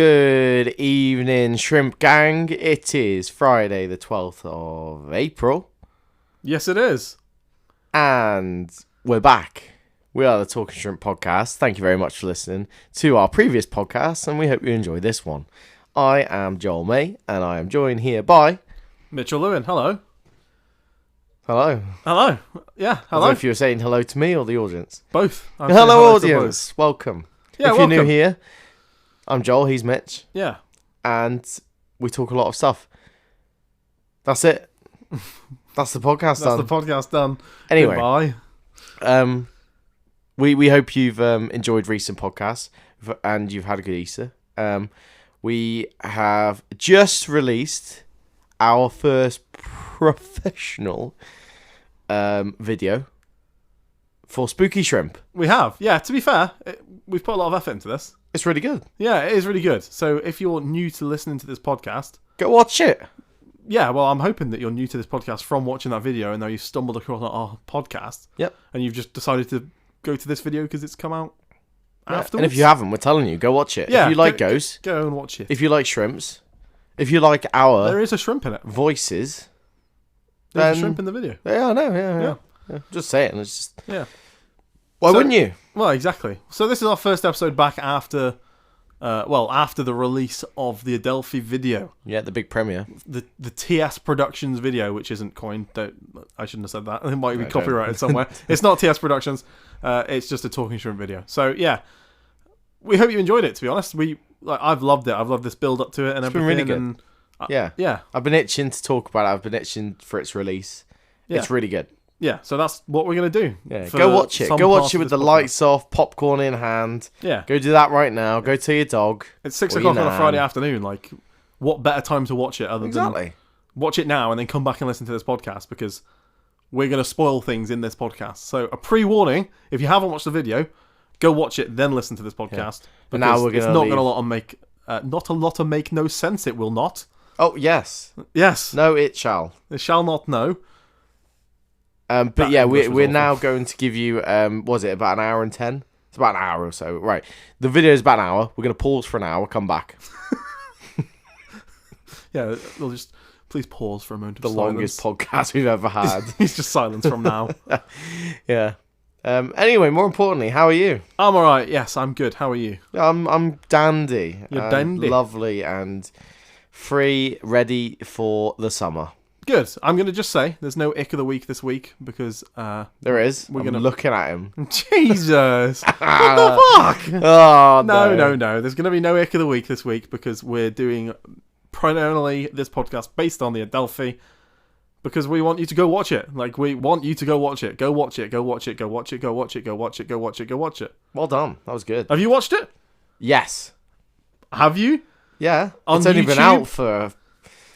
Good evening, Shrimp Gang. It is Friday the 12th of April. Yes, it is. And we're back. We are the Talking Shrimp podcast. Thank you very much for listening to our previous podcast, and we hope you enjoy this one. I am Joel May, and I am joined here by... Mitchell Lewin. Hello. Hello. Hello. Yeah, I hello. don't know if you were saying hello to me or the audience. Both. Hello, audience. Welcome. Yeah, if welcome. you're new here, I'm Joel, he's Mitch. Yeah. And we talk a lot of stuff. That's it. That's the podcast done. That's the podcast done. Anyway. Goodbye. We hope you've enjoyed recent podcasts and you've had a good Easter. We have just released our first professional video for Spooky Shrimp. We have. Yeah, to be fair, we've put a lot of effort into this. It's really good. Yeah, it is really good. So if you're new to listening to this podcast... Go watch it. Yeah, well, I'm hoping that you're new to this podcast from watching that video and now you've stumbled across our podcast. Yep. And you've just decided to go to this video because it's come out afterwards. And if you haven't, we're telling you, go watch it. Yeah, if you like ghosts, go and watch it. if you like shrimps, if you like our There is a shrimp in it. voices, There's a shrimp in the video. yeah, I know, yeah. Just say it. And it's just Yeah. why So- wouldn't you? Well, exactly. So this is our first episode back after, after the release of the Adelphi video, Yeah, the big premiere. the TS Productions video, which isn't coined. I shouldn't have said that. It might be Okay. copyrighted somewhere. It's not TS Productions. It's just a Talking Shrimp video. So yeah, we hope you enjoyed it. To be honest, I've loved it. I've loved this build up to it and It's been everything. really good. And, Yeah. I've been itching to talk about it. I've been itching for its release. Yeah. It's really good. Yeah. So that's what we're gonna do. Yeah, for go watch it. some Go watch parts it of with this the podcast. lights off, popcorn in hand. Yeah. Go do that right now. Go tell your dog. It's 6 Or o'clock your on a nan. Friday afternoon. Like, what better time to watch it other than Exactly. watch it now and then come back and listen to this podcast because we're going to spoil things in this podcast. So a pre-warning, if you haven't watched the video, go watch it, then listen to this podcast. But now we're it's gonna not leave- going to make no sense. It will not. Oh, yes. Yes, No, it shall. it shall not know. But That yeah, English was we're awful. now going to give you, was it about an hour and 10? It's about an hour or so. Right. The video is about an hour. We're going to pause for an hour, come back. Yeah, we'll just please pause for a moment. The longest podcast we've ever had. It's just silence from now. Yeah. Anyway, more importantly, how are you? I'm all right. Yes, I'm good. How are you? I'm dandy. You're and dandy. Lovely and free, ready for the summer. Good. I'm going to just say there's no ick of the week this week because There is. We're I'm gonna- looking at him. Jesus, what the fuck? Oh, No. There's going to be no ick of the week this week because we're doing primarily this podcast based on the Adelphi because we want you to go watch it. Like, we want you to go watch it. Go watch it. Go watch it. Go watch it. Go watch it. Go watch it. Go watch it. Go watch it. Well done. That was good. Have you watched it? Yes. Have you? Yeah. On It's only been YouTube? out for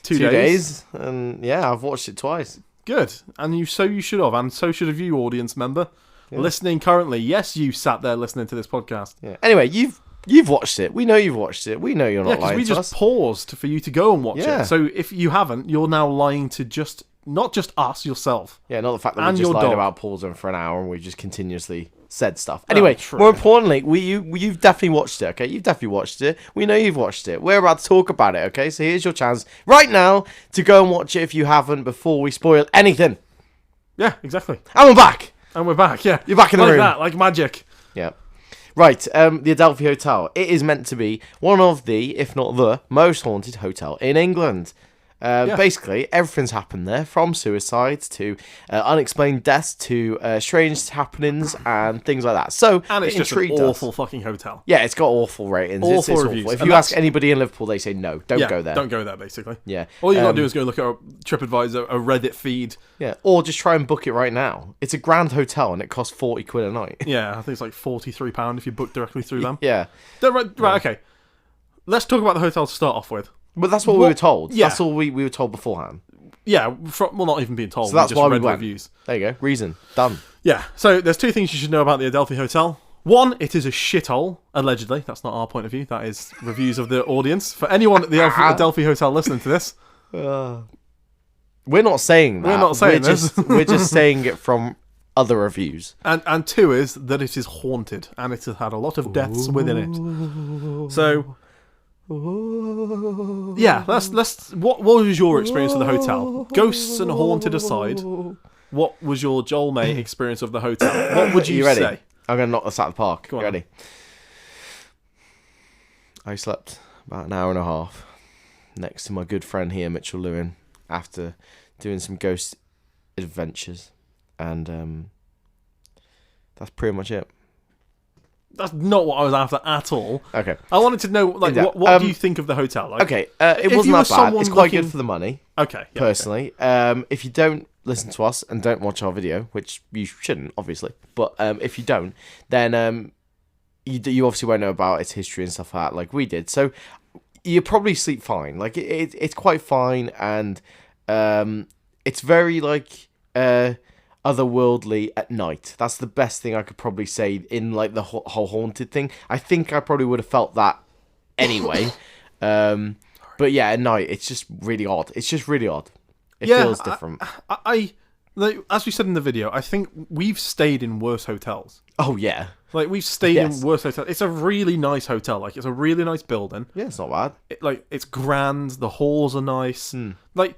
2 days. And yeah, I've watched it twice. Good. And you should have. And so should have you, audience member. Listening currently. Yes, you sat there listening to this podcast. Yeah. Anyway, you've watched it. We know you've watched it. We know you're Yeah, not because lying we to just us. paused for you to go and watch Yeah. it. So if you haven't, you're now lying to not just us, yourself. Yeah, not the fact that we And just your lied dog. about pausing for an hour and we just continuously said stuff. Anyway, true. more importantly, you've definitely watched it, okay? You've definitely watched it. We know you've watched it. We're about to talk about it, okay? So here's your chance right now to go and watch it if you haven't before we spoil anything. Yeah, exactly. And we're back. And we're back, yeah. You're back in the like room. that, like magic. Yeah. Right, the Adelphi Hotel. It is meant to be one of the, if not the, most haunted hotel in England. Basically, everything's happened there, from suicides to unexplained deaths to strange happenings and things like that. So, And it's it just an intrigued us. awful fucking hotel. Yeah, it's got awful ratings. Awful It's reviews. awful. If And you ask that's- anybody in Liverpool, they say no, don't Yeah, go there. don't go there, basically. Yeah. All you gotta do is go look at a TripAdvisor, a Reddit feed. Yeah, or just try and book it right now. It's a grand hotel and it costs 40 quid a night. Yeah, I think it's like £43 if you book directly through them. Yeah. Right, okay. Let's talk about the hotel to start off with. But that's what we were told. Yeah. That's all we were told beforehand. Yeah, not even being told. So that's we just why we read went. reviews. There you go. Reason. Done. Yeah, so there's two things you should know about the Adelphi Hotel. One, it is a shithole, allegedly. That's not our point of view. That is reviews of the audience. For anyone at the Adelphi Hotel listening to this, We're not saying that. We're not saying this. We're just saying it from other reviews. and two is that it is haunted, and it has had a lot of deaths within it. So, Yeah, let's. What was your experience of the hotel? Ghosts and haunted aside, what was your Joel May experience of the hotel? What would you ready? say? I'm gonna knock this out of the park. Go on. Ready? I slept about an hour and a half next to my good friend here, Mitchell Lewin, after doing some ghost adventures, and that's pretty much it. That's not what I was after at all. Okay. I wanted to know, like, what do you think of the hotel? Like, okay, it wasn't that bad. It's quite good for the money. Okay. Yeah, personally, if you don't listen to us and don't watch our video, which you shouldn't, obviously, but if you don't, then you obviously won't know about its history and stuff like we did. So you probably sleep fine. Like it's quite fine, and it's very like otherworldly at night. That's the best thing I could probably say in like the whole haunted thing. I think I probably would have felt that anyway. But yeah, at night it's just really odd. It's just really odd. It feels different. I like, as we said in the video, I think we've stayed in worse hotels. Oh yeah. Like, we've stayed in worse hotels. It's a really nice hotel. Like, it's a really nice building. Yeah, it's not bad. It's grand. The halls are nice. Like,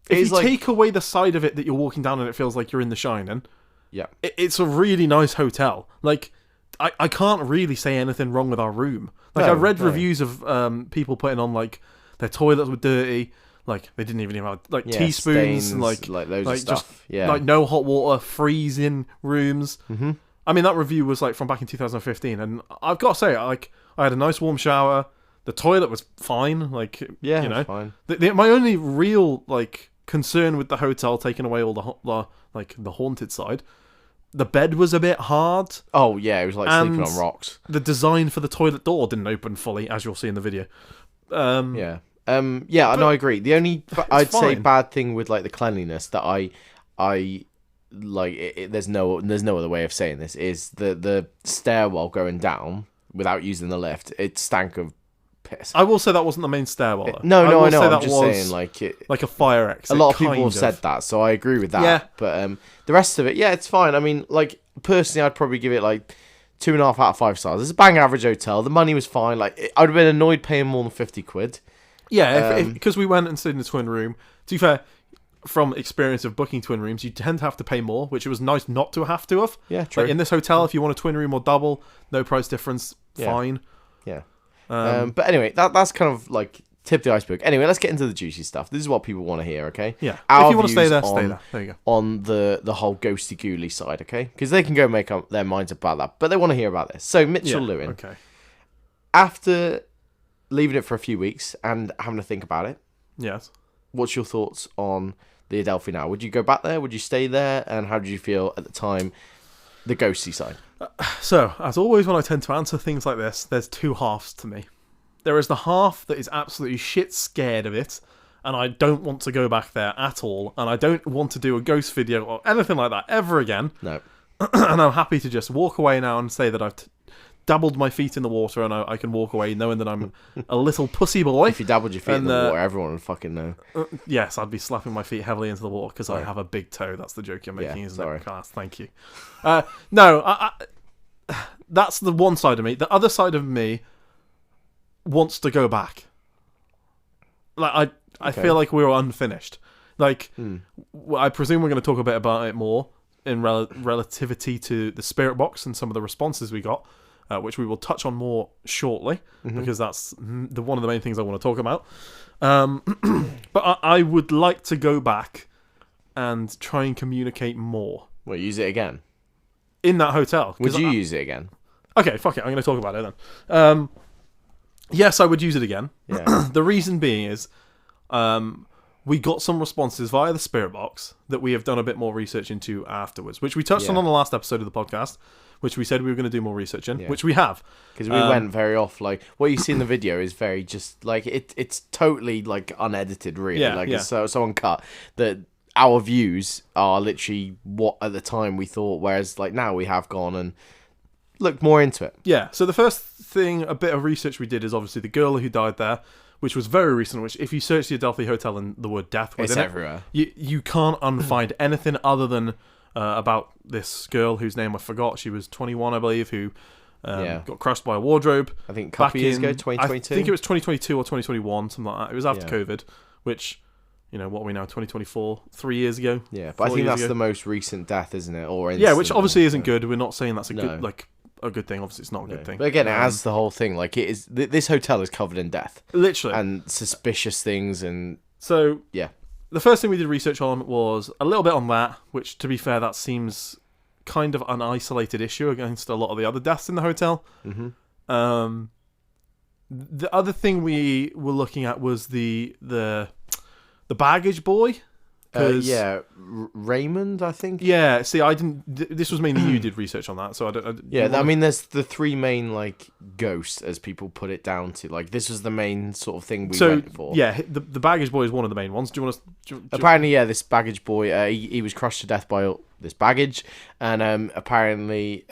if you take away the side of it that you're walking down and it feels like you're in The Shining, yeah, it's a really nice hotel. Like, I can't really say anything wrong with our room. Like, I read reviews of people putting on, like, their toilets were dirty. Like, they didn't even have, like, teaspoons. Stains, and, like loads of stuff. Just, like, no hot water, freezing rooms. Mm-hmm. I mean, that review was, like, from back in 2015. And I've got to say, I had a nice warm shower. The toilet was fine. Like, yeah, you know. Fine. My only real, like, concern with the hotel, taking away all the haunted side, the bed was a bit hard. Oh yeah, it was like sleeping on rocks. The design for the toilet door didn't open fully, as you'll see in the video. Yeah, no, I agree. The only I'd say bad thing with like the cleanliness that I like, there's no other way of saying this, is the stairwell going down without using the lift. It stank of piss. I will say that wasn't the main stairwell, though. No, I know. I'm just saying, like a fire exit. A lot of people have said that, so I agree with that. Yeah. But the rest of it, yeah, it's fine. I mean, like, personally, I'd probably give it like 2.5 out of 5 stars. It's a bang average hotel. The money was fine. Like, I'd have been annoyed paying more than £50. Yeah, because we went and stayed in a twin room. To be fair, from experience of booking twin rooms, you tend to have to pay more, which it was nice not to have to have. Yeah, true. Like in this hotel, if you want a twin room or double, no price difference, fine. Yeah. But anyway, that's kind of like tip of the iceberg. Anyway, let's get into the juicy stuff. This is what people want to hear, okay? Yeah. Our if you want to stay there, views stay there. There you go. On the whole ghosty ghouly side, okay? Because they can go make up their minds about that, but they want to hear about this. So Mitchell Lewin, okay. After leaving it for a few weeks and having to think about it, yes, what's your thoughts on the Adelphi now? Would you go back there? Would you stay there? And how did you feel at the time, the ghosty side? So, as always when I tend to answer things like this, there's two halves to me. There is the half that is absolutely shit scared of it, and I don't want to go back there at all, and I don't want to do a ghost video or anything like that ever again. No. And I'm happy to just walk away now and say that I've dabbled my feet in the water and I can walk away knowing that I'm a little pussy boy. If you dabbled your feet in the water, everyone would fucking know. Yes, I'd be slapping my feet heavily into the water because I have a big toe. That's the joke you're making, isn't it? Class, thank you. No, that's the one side of me. The other side of me wants to go back. Like I feel like we were unfinished. Like I presume we're going to talk a bit about it more in relativity to the spirit box and some of the responses we got. Which we will touch on more shortly, because that's one of the main things I want to talk about. But I would like to go back and try and communicate more. Well, use it again? In that hotel. Would you use it again? Okay, fuck it. I'm going to talk about it then. Yes, I would use it again. Yeah. The reason being is we got some responses via the spirit box that we have done a bit more research into afterwards, which we touched on the last episode of the podcast, which we said we were going to do more research in, which we have. Because we went very off, like, what you see in the video is very just, like, it's totally, like, unedited, really. It's so uncut that our views are literally what, at the time, we thought, whereas, like, now we have gone and looked more into it. Yeah, so the first thing, a bit of research we did is obviously the girl who died there, which was very recent, which if you search the Adelphi Hotel and the word death within it's everywhere. You can't unfind anything other than about this girl whose name I forgot. She was 21, I believe, who Got crushed by a wardrobe. I think a couple of years ago, 2022. I think it was 2022 or 2021, something like that. It was after COVID, which, what are we now, 2024? 3 years ago? Yeah, but I think that's the most recent death, isn't it? Or which obviously isn't good. We're not saying that's a good, a good thing. Obviously, it's not a good thing. But again, it has the whole thing. Like, it is. This hotel is covered in death. Literally. And suspicious things and... So... Yeah. The first thing we did research on was a little bit on that, which, to be fair, that seems kind of an isolated issue against a lot of the other deaths in the hotel. Mm-hmm. The other thing we were looking at was the baggage boy. Raymond, I think. Yeah, see, I didn't. This was mainly you did research on that, so I don't. I mean, there's the three main ghosts, as people put it down to. Like, this was the main sort of thing we went for. Yeah, the baggage boy is one of the main ones. Do you want to? Apparently, this baggage boy, he was crushed to death by this baggage, and apparently,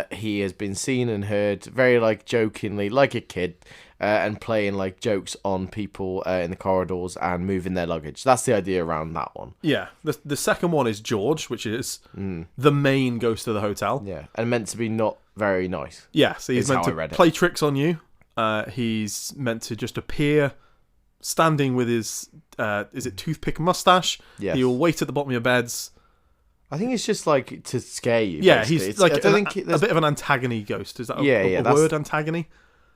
he has been seen and heard very jokingly, like a kid. And playing jokes on people in the corridors and moving their luggage. That's the idea around that one. Yeah. The second one is George, which is the main ghost of the hotel. Yeah, and meant to be not very nice. Yeah, so he's meant to play tricks on you. He's meant to just appear standing with his, is it toothpick mustache? Yes. He'll wait at the bottom of your beds. I think it's just to scare you. Yeah, basically. he's a bit of an antagony ghost. Is that a word, antagony?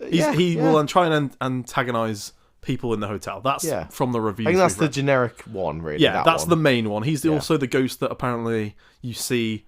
He will try and antagonise people in the hotel. That's from the reviews. I think that's the generic one, really. Yeah, that's the main one. He's also the ghost that apparently you see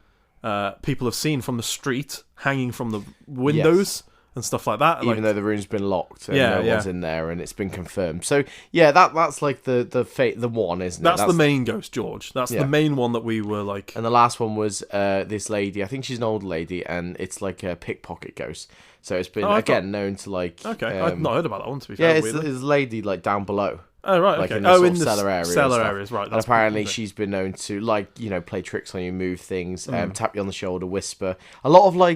people have seen from the street, hanging from the windows and stuff like that. Even though the room's been locked and no one's in there and it's been confirmed. So, that's the one, isn't it? That's the main ghost, George. That's the main one that we were like... And the last one was this lady. I think she's an old lady, and it's like a pickpocket ghost. So it's been, known to Okay, I've not heard about that one, to be fair. Yeah, it's a lady down below. Oh, right, okay. In the cellar area. Cellar areas, right. And apparently she's been known to, play tricks on you, move things, tap you on the shoulder, whisper. A lot of, all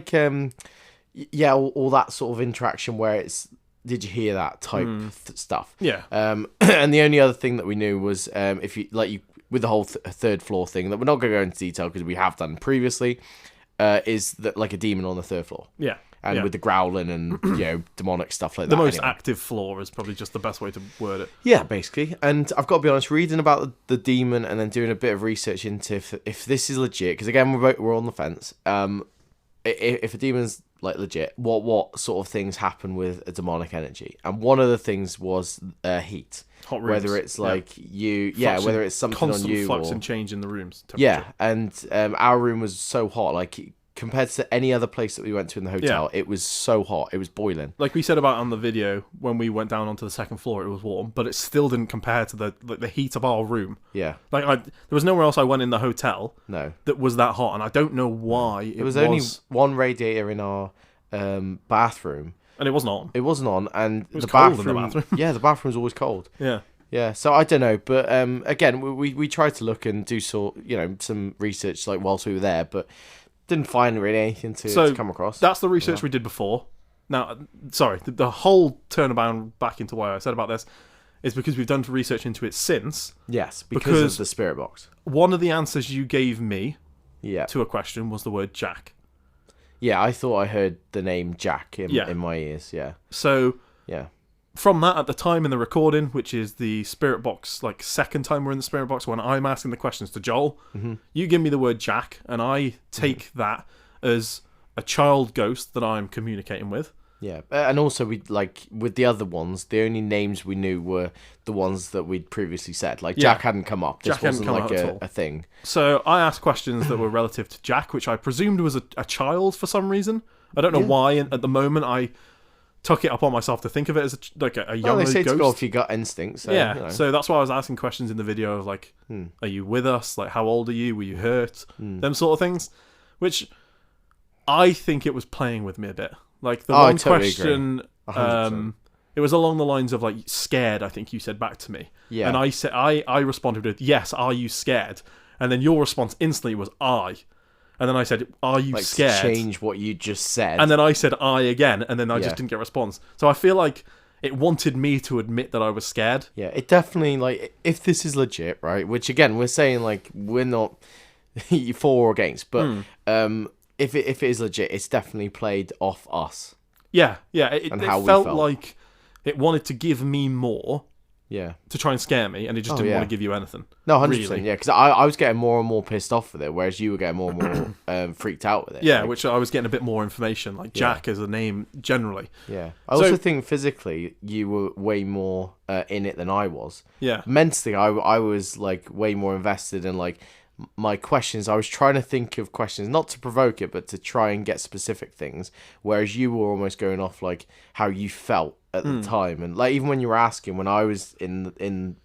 that sort of interaction where it's, did you hear that type stuff. Yeah. And the only other thing that we knew was, if you, with the whole third floor thing, that we're not going to go into detail because we have done previously, is that a demon on the third floor. Yeah. And with the growling and, demonic stuff like that. The most active floor is probably just the best way to word it. Yeah, basically. And I've got to be honest, reading about the demon and then doing a bit of research into if this is legit, because again, we're on the fence. If a demon's legit, what sort of things happen with a demonic energy? And one of the things was heat. Hot rooms. Whether it's whether it's something constant on you flux or... and change in the room's temperature. Yeah, and our room was so hot, compared to any other place that we went to in the hotel, it was so hot. It was boiling. Like we said about on the video, when we went down onto the second floor, it was warm, but it still didn't compare to the heat of our room. Yeah. There was nowhere else I went in the hotel that was that hot, and I don't know why. There was only one radiator in our bathroom. And it wasn't on. It wasn't on, and it was cold in the bathroom. Yeah, the bathroom was always cold. Yeah. Yeah, so I don't know, but again, we tried to look and do some research whilst we were there, but didn't find really anything to come across. That's the research we did before. Now, sorry, the whole turnabout back into why I said about this is because we've done research into it since. Yes, because of the spirit box. One of the answers you gave me to a question was the word Jack. Yeah, I thought I heard the name Jack in my ears, yeah. So, yeah. From that, at the time in the recording, which is the spirit box, second time we're in the spirit box, when I'm asking the questions to Joel, you give me the word Jack, and I take that as a child ghost that I'm communicating with. Yeah, and also we with the other ones, the only names we knew were the ones that we'd previously said. Jack hadn't come up. This wasn't a thing. So I asked questions that were relative to Jack, which I presumed was a child for some reason. I don't know why. At the moment, I took it upon myself to think of it as a younger they say ghost. To go off your gut instinct. So, so that's why I was asking questions in the video of are you with us? How old are you? Were you hurt? Them sort of things, which I think it was playing with me a bit. One totally question, it was along the lines of scared. I think you said back to me, and I said I responded with yes. Are you scared? And then your response instantly was I. And then I said, are you scared? Change what you just said. And then I said, I again. And then I just didn't get a response. So I feel like it wanted me to admit that I was scared. Yeah, it definitely, if this is legit, right? Which, again, we're saying, we're not for or against. But if it is legit, it's definitely played off us. Yeah. It how we felt felt. like it wanted to give me more Yeah. to try and scare me, and it just didn't want to give you anything. No, 100%. Really. Yeah, because I was getting more and more pissed off with it, whereas you were getting more and more freaked out with it. Yeah, like, which I was getting a bit more information, like Jack as a name generally. Yeah. I also think physically you were way more in it than I was. Yeah. Mentally, I was like way more invested in like my questions. I was trying to think of questions, not to provoke it, but to try and get specific things. Whereas you were almost going off like how you felt at the time, and like even when you were asking, when I was in doing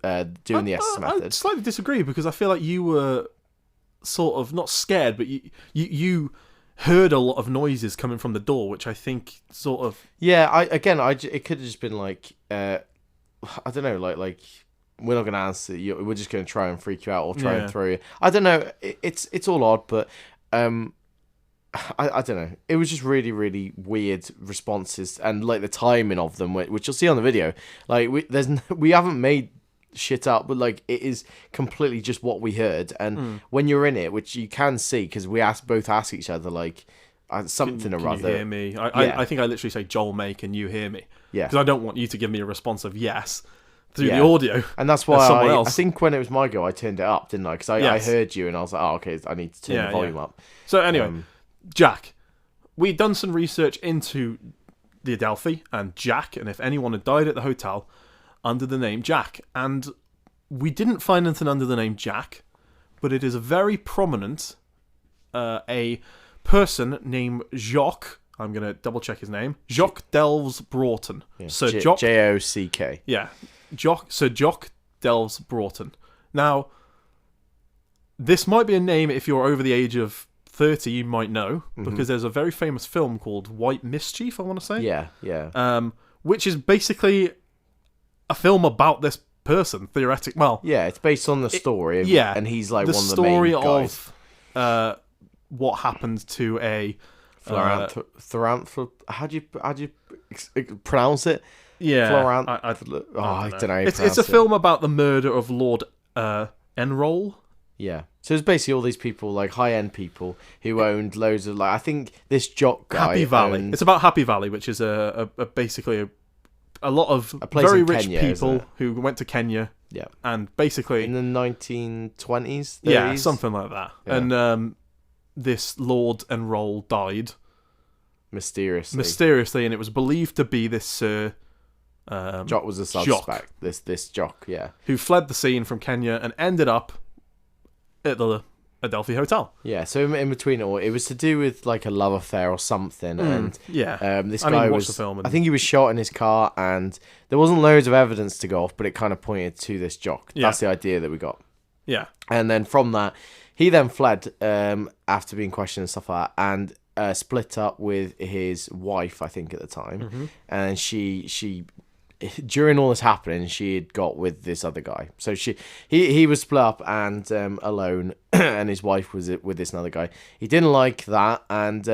the SS method. I slightly disagree because I feel like you were sort of not scared, but you heard a lot of noises coming from the door, which I think sort of it could have just been like I don't know, like we're not going to answer you. We're just going to try and freak you out or try and throw you. I don't know. It's all odd, but I don't know. It was just really, really weird responses, and like the timing of them, which you'll see on the video. Like we haven't made shit up, but like it is completely just what we heard. And when you're in it, which you can see, because we both ask each other like something or other. Can you hear me? I think I literally say, Joel May, can you hear me? Yeah. Because I don't want you to give me a response of yes through the audio. And that's why I think when it was my go, I turned it up, didn't I? Because I heard you and I was like, oh, okay, I need to turn the volume up. So anyway, Jack. We'd done some research into the Adelphi and Jack, and if anyone had died at the hotel under the name Jack. And we didn't find anything under the name Jack, but it is a very prominent a person named Jock. I'm going to double check his name. Jock Delves Broughton. Yeah. So Jock Jock. Yeah. Sir Jock Delves Broughton. Now, this might be a name if you're over the age of 30 you might know, because there's a very famous film called White Mischief, I want to say. Yeah. Which is basically a film about this person, theoretically. Well, yeah, it's based on the story. And he's like one of the main guys. Of what happened to a how do you pronounce it? Yeah, I don't know. It's a film about the murder of Lord Enroll. Yeah. So it's basically all these people, like high-end people, who owned loads of, like, I think this Jock guy... Happy Valley. It's about Happy Valley, which is basically a lot of very rich Kenya, people who went to Kenya. Yeah. And basically... in the 1920s, 30s? Yeah, something like that. Yeah. And this Lord Enroll died. Mysteriously, and it was believed to be this Sir... Jock was a suspect. This Jock, yeah. Who fled the scene from Kenya and ended up at the Adelphi Hotel. Yeah, so in between it all, it was to do with like a love affair or something. And this guy watched the film and... I think he was shot in his car, and there wasn't loads of evidence to go off, but it kind of pointed to this Jock. Yeah. That's the idea that we got. Yeah. And then from that, he then fled after being questioned and stuff like that, and split up with his wife, I think, at the time. And she during all this happening, she had got with this other guy. So he was split up and alone, and his wife was with this other guy. He didn't like that, and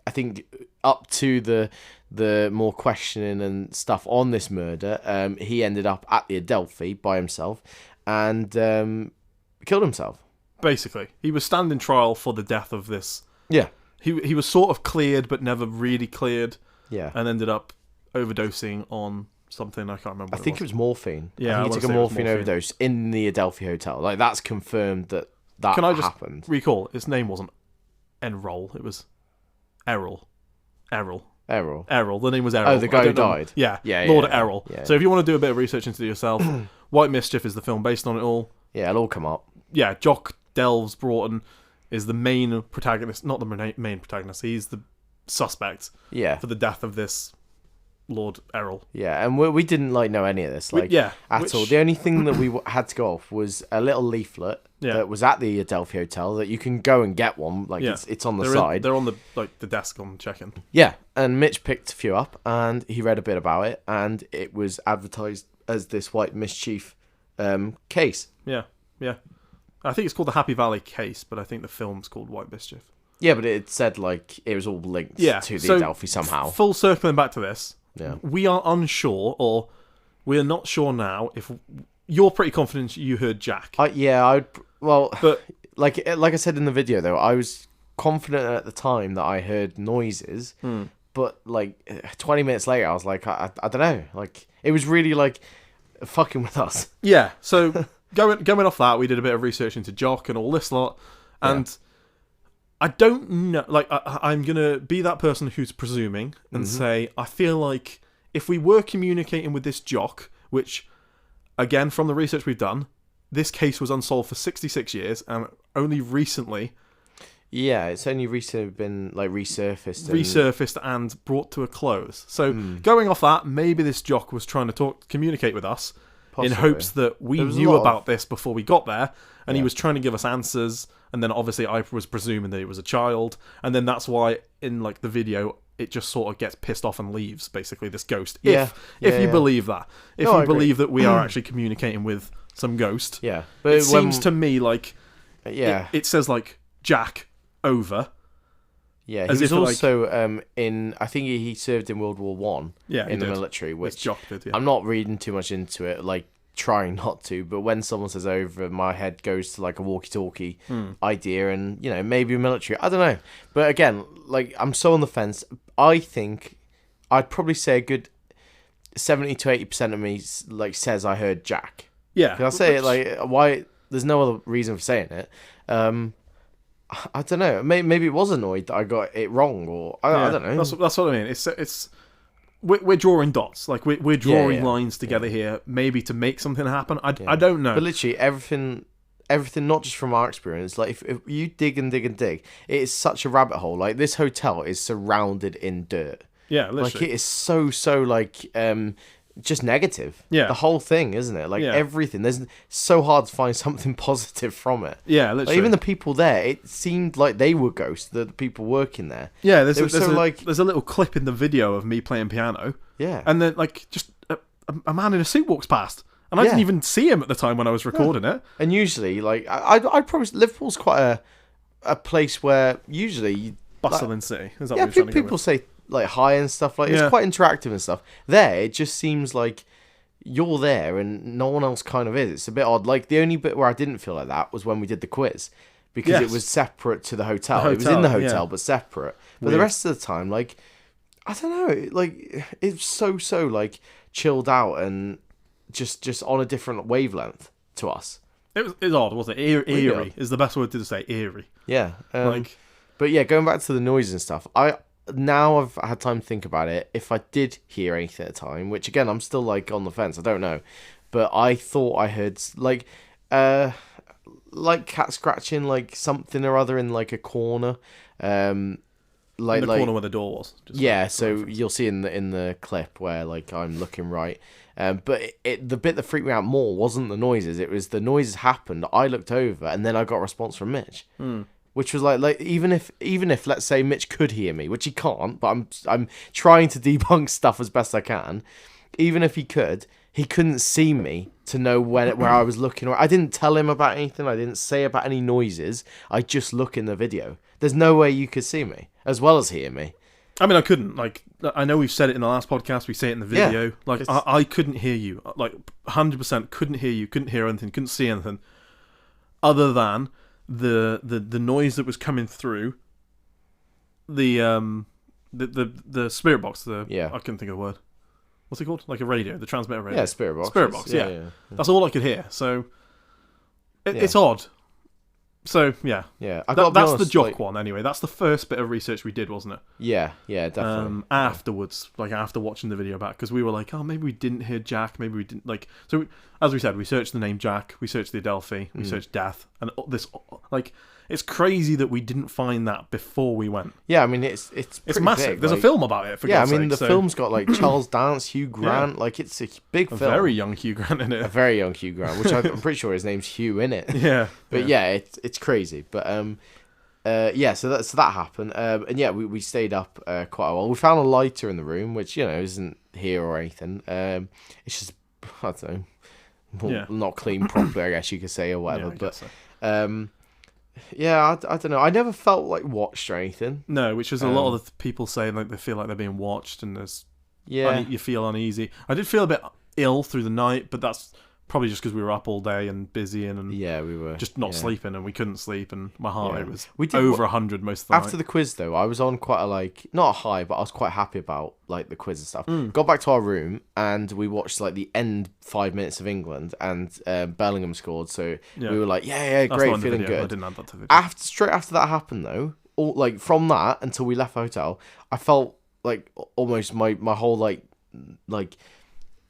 I think up to the more questioning and stuff on this murder, he ended up at the Adelphi by himself and killed himself. Basically, he was standing trial for the death of this. Yeah, he was sort of cleared, but never really cleared. Yeah, and ended up overdosing on something I can't remember. I think it was morphine. Yeah, I think he took a morphine overdose in the Adelphi Hotel. Like, that's confirmed that Can I just happened. Recall, his name wasn't Enroll, it was Errol. Errol. The name was Errol. Oh, the guy who died. Yeah, Lord Errol. Yeah. So if you want to do a bit of research into it yourself, White Mischief is the film based on it all. Yeah, it'll all come up. Yeah, Jock Delves Broughton is the main protagonist, not the main protagonist. He's the suspect. Yeah. For the death of this Lord Errol. Yeah, and we didn't know any of this at all. The only thing that we had to go off was a little leaflet that was at the Adelphi Hotel that you can go and get one. Like it's on the side. They're on the desk on check-in. Yeah, and Mitch picked a few up and he read a bit about it, and it was advertised as this White Mischief case. Yeah. I think it's called the Happy Valley case, but I think the film's called White Mischief. Yeah, but it said like it was all linked to the Adelphi somehow. Full circling back to this. Yeah. We are unsure, or we are not sure now, if you're pretty confident you heard Jack. But like I said in the video, though, I was confident at the time that I heard noises, but like 20 minutes later, I was like, I don't know. Like, it was really like fucking with us. Yeah. So going off that, we did a bit of research into Jock and all this lot, and I don't know. Like, I'm gonna be that person who's presuming and say, I feel like if we were communicating with this Jock, which, again, from the research we've done, this case was unsolved for 66 years, and only recently... Yeah, it's only recently been, like, resurfaced and brought to a close. So, going off that, maybe this Jock was trying to communicate with us in hopes that we knew about this before we got there, and he was trying to give us answers, and then obviously I was presuming that it was a child, and then that's why, in, like, the video... it just sort of gets pissed off and leaves, basically, this ghost. If you believe that. If you believe that we are actually communicating with some ghost. Yeah. But it seems to me like... It says, like, Jack, over. Yeah, he was also in... I think he served in World War One in the military, which Jock did, I'm not reading too much into it, like, trying not to, but when someone says over, my head goes to like a walkie-talkie idea, and you know, maybe military, I don't know, but again, like, I'm so on the fence. I think I'd probably say a good 70 to 80% of me like says I heard Jack. Yeah, I say it like, why? There's no other reason for saying it. I don't know. Maybe it was annoyed that I got it wrong, or I don't know. That's what I mean. It's we're drawing dots, like we're drawing lines together here, maybe to make something happen. I don't know. But literally everything, not just from our experience. Like if you dig and dig and dig, it is such a rabbit hole. Like this hotel is surrounded in dirt. Yeah, literally. Like it is so like just negative. Yeah, the whole thing, isn't it? Like everything. There's so hard to find something positive from it. Yeah, literally. Like, even the people there, it seemed like they were ghosts. The people working there. Yeah, there's a little clip in the video of me playing piano. Yeah, and then like just a man in a suit walks past, and I didn't even see him at the time when I was recording it. And usually, like I'd probably Liverpool's quite a place where usually bustling city. Is that what people say like hi and stuff, like it's quite interactive and stuff. There, it just seems like you're there and no one else kind of is. It's a bit odd. Like the only bit where I didn't feel like that was when we did the quiz, because it was separate to the hotel. It was in the hotel but separate. But the rest of the time, like I don't know, like it's so like chilled out and just on a different wavelength to us. It was odd, wasn't it? Eerie is the best word to say. Eerie. Yeah. But yeah, going back to the noise and stuff, now I've had time to think about it. If I did hear anything at the time, which again I'm still like on the fence, I don't know, but I thought I heard like cat scratching, like something or other in like a corner, like in the corner where the door was. So you'll see in the clip where like I'm looking right, but the bit that freaked me out more wasn't the noises. It was the noises happened. I looked over and then I got a response from Mitch. Which was like even if let's say Mitch could hear me, which he can't, but I'm trying to debunk stuff as best I can. Even if he couldn't see me to know where I was looking. I didn't tell him about anything. I didn't say about any noises. I just look in the video. There's no way you could see me as well as hear me. I mean, I couldn't. Like, I know we've said it in the last podcast. We say it in the video. Like, I couldn't hear you. Like, 100% couldn't hear you. Couldn't hear anything. Couldn't see anything other than the noise that was coming through the spirit box. I couldn't think of the word. What's it called? Like a radio, the transmitter radio. Yeah, spirit box. Spirit box. Yeah. That's all I could hear. So it's odd. So yeah. That's the Jock one anyway. That's the first bit of research we did, wasn't it? Yeah, definitely. Afterwards, like after watching the video back, because we were like, oh, maybe we didn't hear Jack, maybe we didn't like. So as we said, we searched the name Jack, we searched the Adelphi, we searched death, and this like it's crazy that we didn't find that before we went. Yeah, I mean it's massive. Big. There's a film about it. For God's sake, the film's got like Charles Dance, Hugh Grant, like it's a big film. A very young Hugh Grant in it. A very young Hugh Grant, which I'm pretty sure his name's Hugh in it. Yeah, but it's crazy. But so that happened. And we stayed up quite a while. We found a lighter in the room, which isn't here or anything. It's just I don't know, not clean properly, I guess you could say, or whatever. I don't know. I never felt like watched or anything. No, which is a lot of the people saying like they feel like they're being watched and there's you feel uneasy. I did feel a bit ill through the night, but that's Probably just because we were up all day and busy and Yeah, we were just not sleeping, and we couldn't sleep, and my heart rate was We did- over 100 most of the After night. the quiz, though, I was on quite a not a high, but I was quite happy about like the quiz and stuff. Got back to our room and we watched like the end 5 minutes of England, and Bellingham scored. So we were like, yeah, That's great, not in the feeling video. I good. didn't add that to the video. Straight after that happened, though, like from that until we left the hotel, I felt like almost my whole like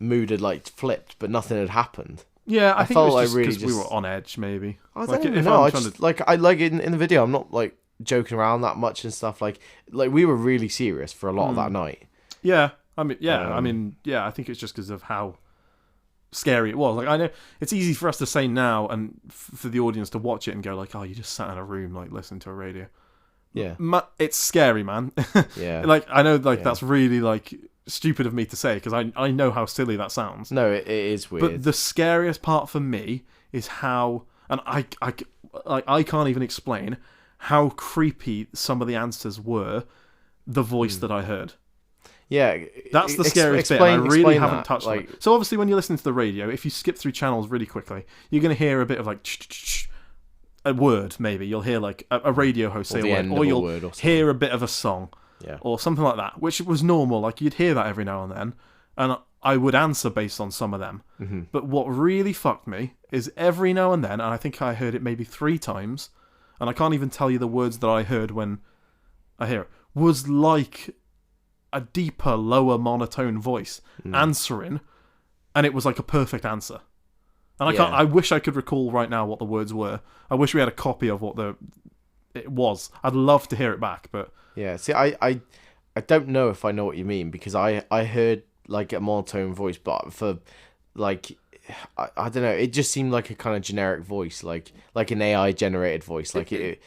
mood had like flipped, but nothing had happened. Yeah, I think it felt was just like because really we were on edge, maybe. I Like, don't if know. I'm I trying just to- like I like in the video. I'm not like joking around that much and stuff. Like we were really serious for a lot of that night. Yeah, I mean, I think it's just because of how scary it was. Like, I know it's easy for us to say now, and for the audience to watch it and go like, "Oh, you just sat in a room like listening to a radio." Yeah, It's scary, man. yeah. Like, I know, like that's really like stupid of me to say, because I know how silly that sounds. No, it is weird. But the scariest part for me is how, and I can't even explain how creepy some of the answers were. The voice that I heard. Yeah, That's the scariest bit. And I really explain haven't that, touched on like, it. So obviously, when you listen to the radio, if you skip through channels really quickly, you're going to hear a bit of like a word. Maybe you'll hear like a radio host say a word, or you'll hear a bit of a song. Yeah. Or something like that, which was normal. Like, you'd hear that every now and then, and I would answer based on some of them. Mm-hmm. But what really fucked me is every now and then, and I think I heard it maybe 3 times, and I can't even tell you the words that I heard when I hear it, was like a deeper, lower monotone voice answering, and it was like a perfect answer. And I wish I could recall right now what the words were. I wish we had a copy of what it was. I'd love to hear it back, but... Yeah, see, I don't know if I know what you mean, because I heard like a monotone voice, but for like I don't know, it just seemed like a kind of generic voice, like an AI generated voice. Like it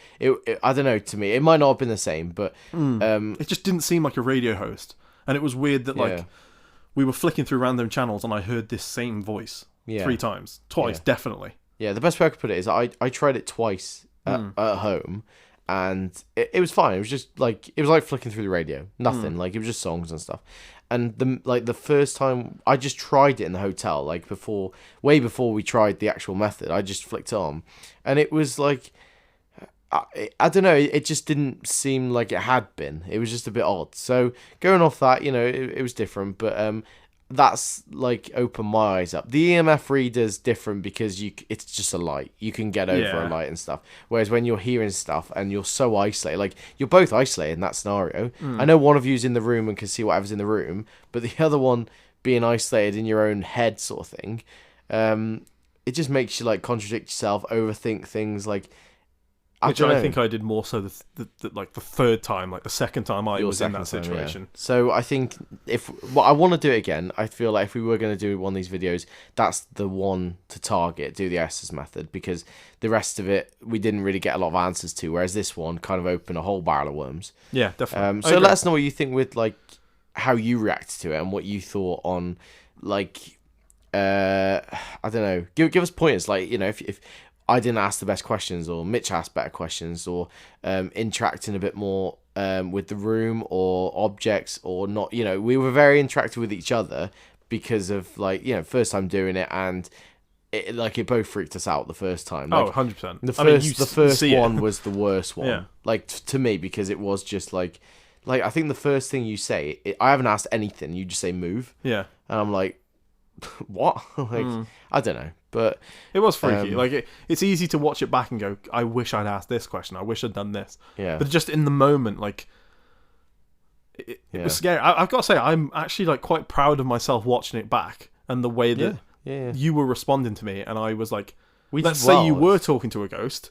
I don't know, to me it might not have been the same, but it just didn't seem like a radio host, and it was weird that like we were flicking through random channels and I heard this same voice 3 times, twice definitely. Yeah, the best way I could put it is I tried it twice at home. And it was fine. It was just like flicking through the radio. Nothing. Like, it was just songs and stuff. And the first time I just tried it in the hotel, like way before we tried the actual method, I just flicked it on, and it was like I don't know. It just didn't seem like it had been. It was just a bit odd. So going off that, it was different, but that's like opened my eyes up. The EMF reader's different because it's just a light. You can get over a light and stuff. Whereas when you're hearing stuff and you're so isolated, like you're both isolated in that scenario. I know one of you's in the room and can see whatever's in the room, but the other one being isolated in your own head sort of thing, it just makes you like contradict yourself, overthink things, like. Which I think I did more so the third time, like the second time I was in that situation. Yeah. So I think I want to do it again, I feel like if we were going to do one of these videos, that's the one to target, do the S's method, because the rest of it we didn't really get a lot of answers to, whereas this one kind of opened a whole barrel of worms. Yeah, definitely. So let us know what you think with like how you reacted to it and what you thought on like I don't know. Give us pointers, like if I didn't ask the best questions, or Mitch asked better questions, or interacting a bit more with the room or objects, or not. We were very interactive with each other because of like first time doing it, and it both freaked us out the first time. Like, 100%. The first one was the worst one. Yeah. Like to me, because it was just like I think the first thing you say, I haven't asked anything. You just say move. Yeah. And I'm like, what? I don't know. But it was freaky. It's easy to watch it back and go, I wish I'd asked this question. I wish I'd done this. Yeah. But just in the moment, like, it was scary. I've got to say, I'm actually like quite proud of myself watching it back, and the way that you were responding to me, and I was like, let's say you were talking to a ghost.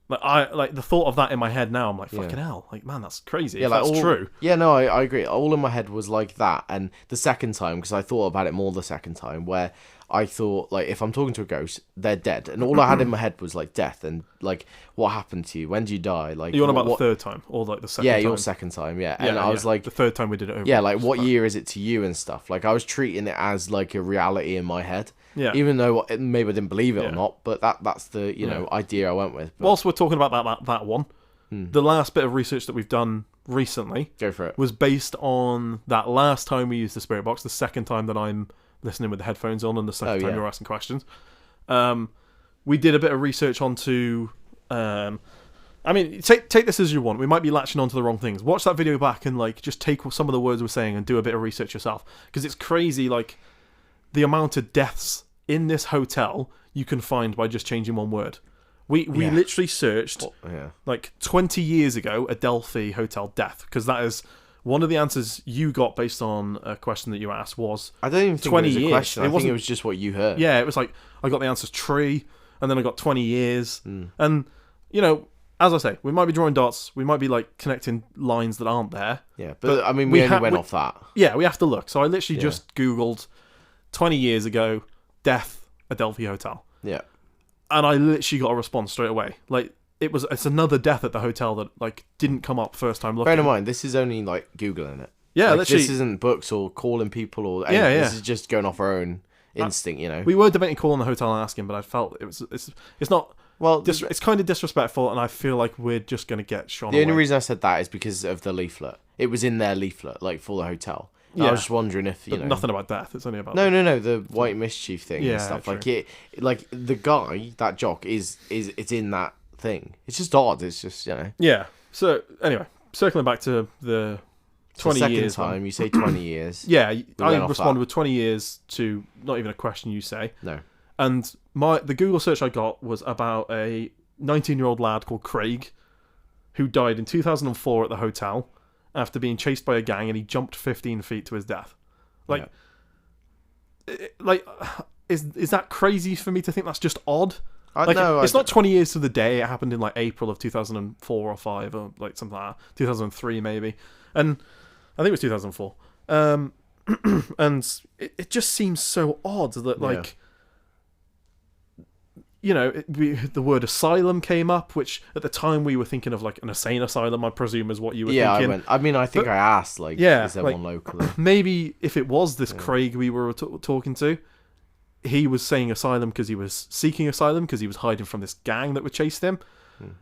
Like the thought of that in my head now, I'm like, fucking hell, like, man, that's crazy. Yeah, that's true. Yeah, no, I agree. All in my head was like that, and the second time, because I thought about it more the second time, where I thought, like, if I'm talking to a ghost, they're dead, and all I had in my head was like death and like what happened to you, when do you die? Like, you on about the third time or like the second? Yeah, time? your second time. Yeah, and I was like, the third time we did it over. Yeah, like what year is it to you and stuff. Like I was treating it as like a reality in my head. Yeah. Even though maybe I didn't believe it or not, but that's the idea I went with. But... Whilst we're talking about that one, the last bit of research that we've done recently, go for it, was based on that last time we used the spirit box, the second time that I'm listening with the headphones on and the second Oh, time yeah. you were asking questions. We did a bit of research onto. I mean, take this as you want. We might be latching onto the wrong things. Watch that video back and like just take some of the words we're saying and do a bit of research yourself, because it's crazy. Like the amount of deaths in this hotel you can find by just changing one word. We literally searched like 20 years ago Adelphi hotel death, because that is one of the answers you got based on a question that you asked. Was I don't even think 20 it was a years. question. I think it was just what you heard. Yeah, it was like I got the answers tree, and then I got 20 years, and you know. As I say, we might be drawing dots. We might be like connecting lines that aren't there. Yeah, but I mean, we only went off that. Yeah, we have to look. So I literally just Googled 20 years ago, death, Adelphi Hotel. Yeah. And I literally got a response straight away. Like, it's another death at the hotel that like didn't come up first time looking. Bear in mind, this is only like Googling it. Yeah, like, literally. This isn't books or calling people or anything. Yeah. This is just going off our own instinct, you know. We were debating calling the hotel and asking, but I felt it's not. Well, it's kind of disrespectful, and I feel like we're just going to get shot. The only reason I said that is because of the leaflet. It was in their leaflet, like for the hotel. Yeah. I was just wondering if you know nothing about death. It's only about no, the white mischief thing and stuff. True. Like it, like the guy, that jock is it's in that thing. It's just odd. It's just Yeah. So anyway, circling back to the 20 second years. Time you say 20 years. Yeah, I responded with 20 years to not even a question you say. No. And the Google search I got was about a 19-year-old lad called Craig who died in 2004 at the hotel after being chased by a gang, and he jumped 15 feet to his death. Like, is that crazy for me to think that's just odd? It's not 20 years to the day. It happened in like April of 2004 or 5 or like something like that. 2003 maybe. And I think it was 2004. And it just seems so odd that like... You know, the word asylum came up, which at the time we were thinking of like an insane asylum, I presume is what you were thinking. I think I asked, like, is there one locally? Maybe if it was this Craig we were talking to, he was saying asylum because he was seeking asylum because he was hiding from this gang that would chase him.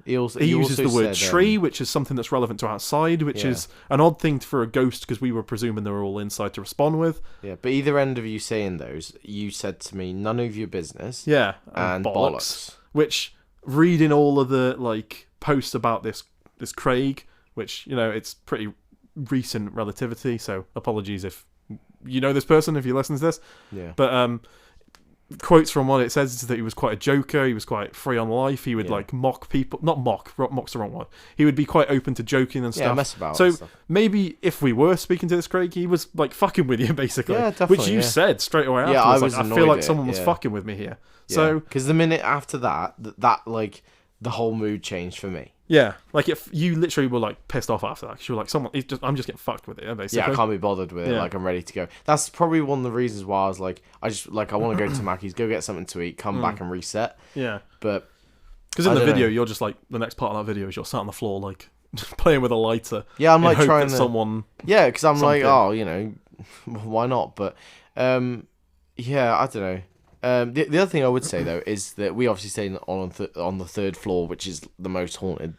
He uses the word tree, which is something that's relevant to outside, which is an odd thing for a ghost because we were presuming they were all inside to respond with. Yeah, but either end of you saying those, you said to me, none of your business. Yeah, and bollocks. Which, reading all of the like posts about this Craig, which, you know, it's pretty recent relativity, so apologies if you know this person, if you listen to this. Yeah. But quotes from what it says is that he was quite a joker, he was quite free on life, he would like mock people, mock's the wrong word, he would be quite open to joking and stuff. Mess about so and stuff. Maybe if we were speaking to this Craig, he was like fucking with you basically, definitely, which you said straight away afterwards. I was like, I feel like someone was fucking with me here. So because the minute after that like the whole mood changed for me. Yeah, like if you literally were like pissed off after that, because you were like, I'm just getting fucked with it, basically. Yeah, I can't be bothered with it. Like, I'm ready to go. That's probably one of the reasons why I was like, I want to go to Mackey's, go get something to eat, come back and reset. Yeah, but because in the video, you're just like, the next part of that video is you're sat on the floor like playing with a lighter. Yeah, I'm like trying to someone. Yeah, because I'm like, oh, you know, why not? But yeah, I don't know. The other thing I would say though is that we obviously stayed on the third floor, which is the most haunted.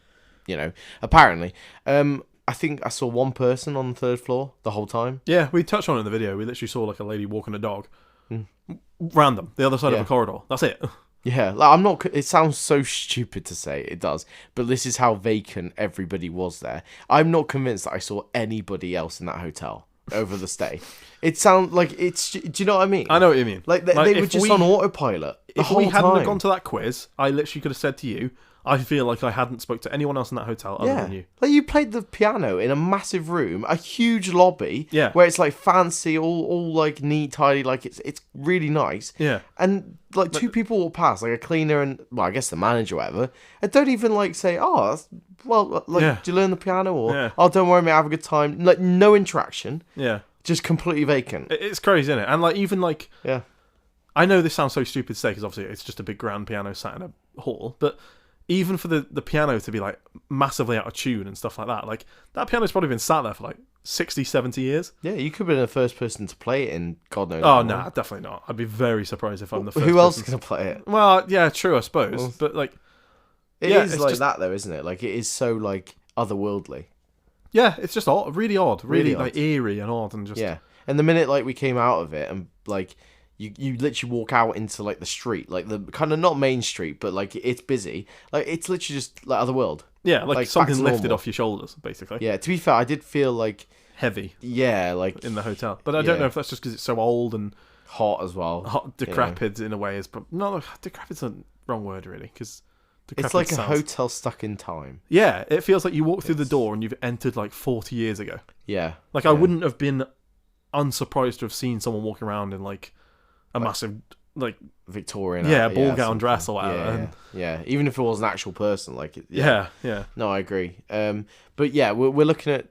You know, apparently, I think I saw one person on the third floor the whole time. Yeah, we touched on it in the video. We literally saw like a lady walking a dog, random, the other side of a corridor. That's it. Yeah, like I'm not. It sounds so stupid to say, it does, but this is how vacant everybody was there. I'm not convinced that I saw anybody else in that hotel over the stay. It sounds like it's. Do you know what I mean? I know what you mean. Like they were just on autopilot the whole time. If we hadn't gone to that quiz, I literally could have said to you, I feel like I hadn't spoke to anyone else in that hotel other than you. Like you played the piano in a massive room, a huge lobby, yeah, where it's like fancy, all like neat, tidy, like it's really nice. Yeah. And like two people walk past, like a cleaner and I guess the manager or whatever, and don't even like say, "Oh, do you learn the piano?" or "Oh, don't worry, mate, have a good time." Like no interaction. Yeah. Just completely vacant. It's crazy, isn't it? And like even like I know this sounds so stupid to say because obviously it's just a big grand piano sat in a hall, but even for the piano to be like massively out of tune and stuff like that, like that piano's probably been sat there for like 60, 70 years. Yeah, you could have been the first person to play it in God knows. Oh, no, definitely not. I'd be very surprised if I'm the first Who else is going to play it? Well, yeah, true, I suppose. But like, it is like that though, isn't it? Like it is so like otherworldly. Yeah, it's just odd, really odd, really like eerie and odd and just... Yeah, and the minute like we came out of it and like you literally walk out into like the street, like the kind of not main street, but like it's busy. Like it's literally just like other world. Yeah, like back something to lifted normal. off your shoulders, basically. Yeah, to be fair, I did feel like Heavy like in the hotel. But I don't know if that's just because it's so old and hot as well. hot, decrepit in a way. No, decrepit's a wrong word, really, because it's like a hotel stuck in time. Yeah, it feels like you walk through the door and you've entered like 40 years ago. Yeah. Like, I wouldn't have been unsurprised to have seen someone walking around in like a massive, like, Victorian, ball gown dress or whatever. Yeah, even if it was an actual person, like, yeah. No, I agree. But yeah, we're looking at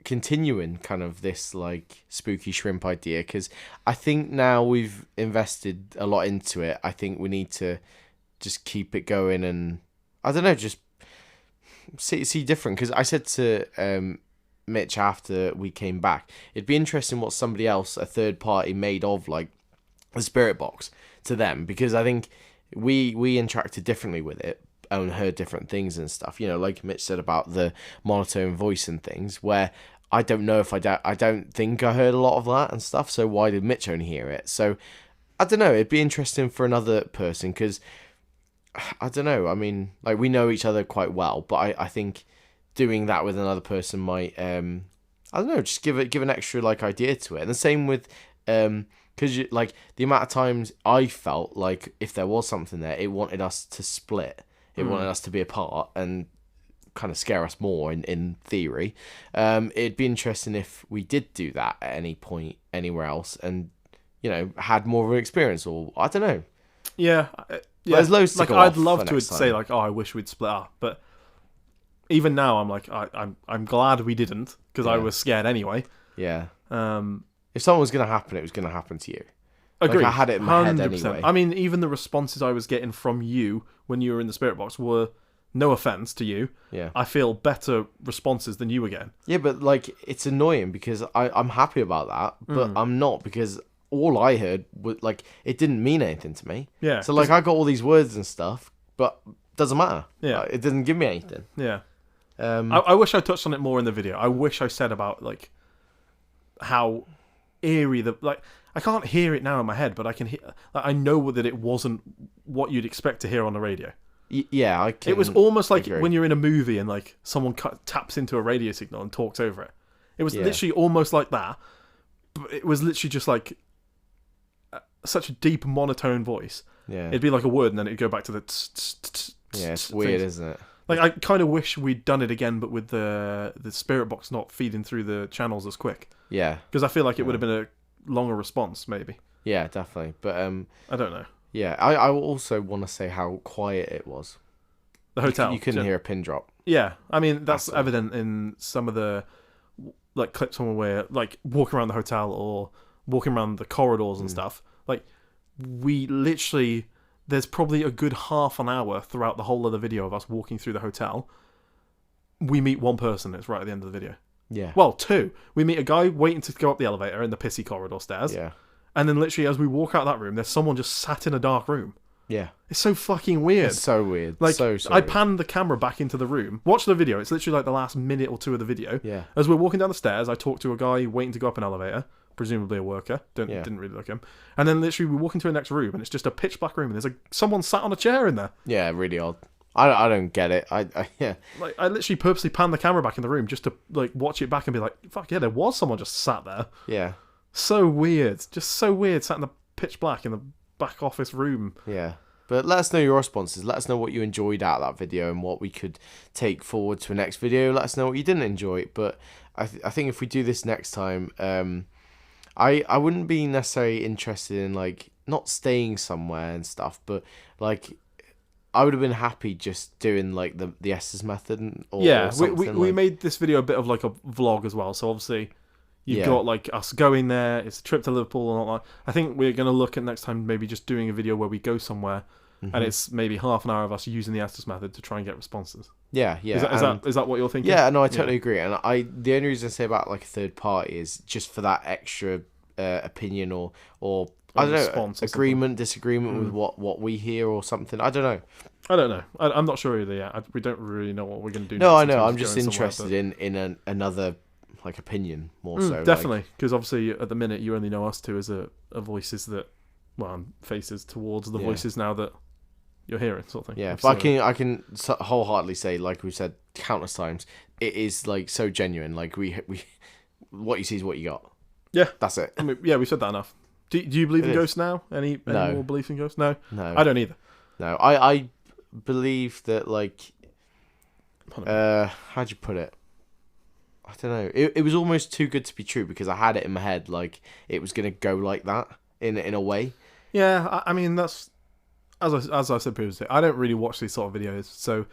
continuing kind of this like spooky shrimp idea, because I think now we've invested a lot into it. I think we need to just keep it going, and I don't know, just see different. Because I said to Mitch after we came back, it'd be interesting what somebody else, a third party, made of like the spirit box to them, because I think we interacted differently with it and heard different things and stuff. You know, like Mitch said about the monotone voice and things, where I don't know if I don't think I heard a lot of that and stuff. So why did Mitch only hear it? So I don't know. It'd be interesting for another person, because I don't know. I mean, like, we know each other quite well, but I think doing that with another person might I don't know, just give an extra like idea to it. And the same with because like the amount of times I felt like if there was something there, it wanted us to split. It wanted us to be apart and kind of scare us more in theory. It'd be interesting if we did do that at any point anywhere else, and you know, had more of an experience, or I don't know. Yeah. There's loads to like, go I'd off love for to next say time. like, oh, I wish we'd split up, but even now I'm like, I'm glad we didn't, because I was scared anyway. Yeah. If something was going to happen, it was going to happen to you. Agreed. Like, I had it in my head 100%. anyway. I mean, even the responses I was getting from you when you were in the spirit box were, no offense to you, I feel better responses than you were getting. Yeah, but like, it's annoying because I'm happy about that, but I'm not, because all I heard was like, it didn't mean anything to me. Yeah. So like, I got all these words and stuff, but doesn't matter. Yeah. Like, it doesn't give me anything. Yeah. I wish I touched on it more in the video. I wish I said about like how eerie I can't hear it now in my head, but I can hear. Like, I know that it wasn't what you'd expect to hear on the radio. Yeah, I can. It was almost like agree. when you're in a movie and like someone taps into a radio signal and talks over it. It was literally almost like that, but it was literally just like such a deep monotone voice. Yeah, it'd be like a word, and then it'd go back to the. Yeah, it's weird, isn't it? Like, I kind of wish we'd done it again, but with the spirit box not feeding through the channels as quick. Yeah, because I feel like it would have been a longer response, maybe. Yeah, definitely. But I don't know. Yeah, I also want to say how quiet it was. The hotel. You couldn't hear a pin drop. Yeah, I mean, that's evident in some of the like clips when we're like walking around the hotel or walking around the corridors and stuff. Like, we literally, there's probably a good half an hour throughout the whole of the video of us walking through the hotel. We meet one person. It's right at the end of the video. Yeah. Well, two. We meet a guy waiting to go up the elevator in the pissy corridor stairs. Yeah. And then literally as we walk out that room, there's someone just sat in a dark room. Yeah. It's so fucking weird. It's so weird. Like, so I weird. panned the camera back into the room. Watch the video. It's literally like the last minute or two of the video. Yeah. As we're walking down the stairs, I talk to a guy waiting to go up an elevator, presumably a worker. Didn't really look at him. And then literally we walk into the next room, and it's just a pitch black room, and there's someone sat on a chair in there. Yeah, really odd. I don't get it. Yeah. Like, I literally purposely panned the camera back in the room just to like watch it back and be like, fuck yeah, there was someone just sat there. Yeah. So weird. Just so weird, sat in the pitch black in the back office room. Yeah. But let us know your responses. Let us know what you enjoyed out of that video and what we could take forward to a next video. Let us know what you didn't enjoy. But I think if we do this next time, I wouldn't be necessarily interested in like not staying somewhere and stuff, but like I would have been happy just doing like the Estes method or something. We made this video a bit of like a vlog as well. So obviously you've got like us going there. It's a trip to Liverpool and all that. I think we're going to look at next time maybe just doing a video where we go somewhere and it's maybe half an hour of us using the Estes method to try and get responses. Yeah. Is that what you're thinking? Yeah, no, I totally agree. And the only reason I say about like a third party is just for that extra opinion or I don't know, agreement, disagreement with what we hear or something. I don't know. I'm not sure either yet. We don't really know what we're going to do. No, I know. I'm just interested in another like opinion more so. Definitely, because obviously at the minute you only know us two as a voices that and faces towards the voices now that you're hearing, sort of thing. Yeah, but I can wholeheartedly say, like we've said countless times, it is like so genuine. Like we what you see is what you got. Yeah, that's it. I mean, yeah, we've said that enough. Do you believe in ghosts now? Any more belief in ghosts? No, I don't either. No, I believe that, like, how'd you put it? I don't know. It was almost too good to be true because I had it in my head like it was gonna go like that in a way. Yeah, I mean that's as I said previously. I don't really watch these sort of videos, so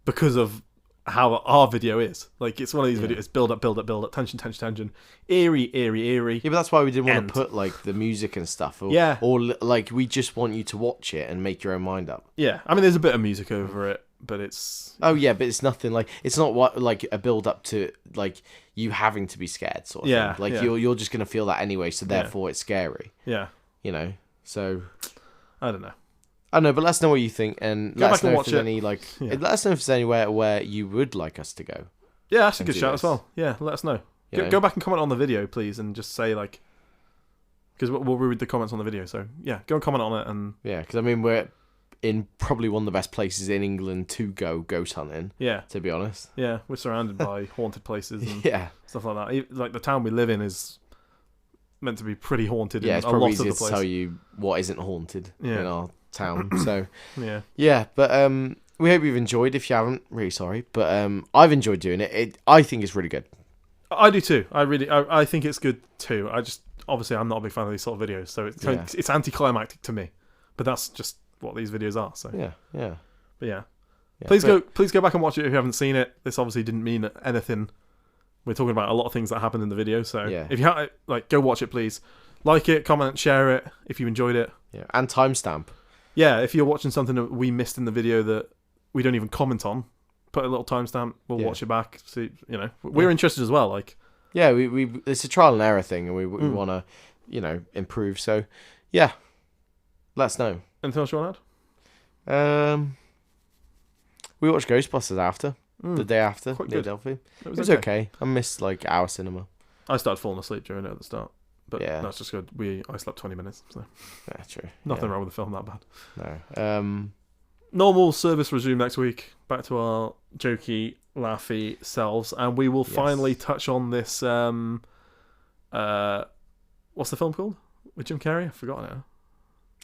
because of how our video is, like it's one of these videos build up, tension, eerie. Yeah, but that's why we didn't want to put like the music and stuff. Or like we just want you to watch it and make your own mind up. Yeah, I mean there's a bit of music over it. But it's but it's nothing like it's not what like a build up to like you having to be scared sort of thing. Like you're just gonna feel that anyway, so therefore it's scary. Yeah, you know. So I don't know. I know, but let us know what you think, and let us know if there's any like let us know if there's anywhere where you would like us to go. Yeah, that's a good shout as well. Yeah, let us know. Go back and comment on the video, please, and just say like because we'll read the comments on the video. So yeah, go and comment on it, and because I mean we're in probably one of the best places in England to go ghost hunting. Yeah. To be honest. Yeah, we're surrounded by haunted places and stuff like that. Like the town we live in is meant to be pretty haunted. Yeah, in it's probably a lot easier of the to tell you what isn't haunted in our town. So yeah, but we hope you've enjoyed. If you haven't, really sorry, but I've enjoyed doing it. I think it's really good. I do too. I think it's good too. I just obviously I'm not a big fan of these sort of videos, so it's anticlimactic to me. But that's just what these videos are. So but yeah. Please go back and watch it if you haven't seen it. This obviously didn't mean anything. We're talking about a lot of things that happened in the video. So if you go watch it, please like it, comment, share it if you enjoyed it. Yeah, and timestamp. Yeah, if you're watching something that we missed in the video that we don't even comment on, put a little timestamp. We'll watch it back. See, we're interested as well. Like, we it's a trial and error thing, and we want to, improve. So, let us know. Anything else you want to add? We watched Ghostbusters after the day after Quite the good. Adelphi. It was okay. I missed like our cinema. I started falling asleep during it at the start, but that's just good. I slept 20 minutes, so true. Nothing wrong with the film that bad. No. Normal service resume next week. Back to our jokey, laughy selves, and we will finally touch on this. What's the film called with Jim Carrey? I've forgotten it.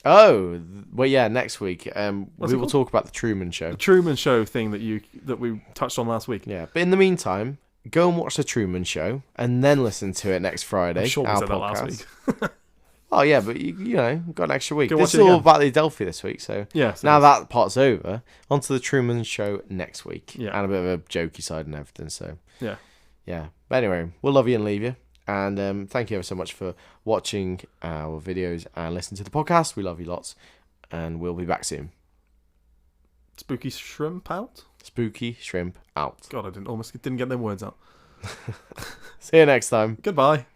Oh, well, next week we will talk about the Truman Show. The Truman Show thing that we touched on last week. Yeah, but in the meantime, go and watch the Truman Show and then listen to it next Friday. I'm sure we said that last week. Oh yeah, but you got an extra week. This is all about the Adelphi this week, so now that part's over, onto the Truman Show next week. Yeah, and a bit of a jokey side and everything. So yeah. But anyway, we'll love you and leave you. And thank you ever so much for watching our videos and listening to the podcast. We love you lots. And we'll be back soon. Spooky shrimp out? Spooky shrimp out. God, I didn't get them words out. See you next time. Goodbye.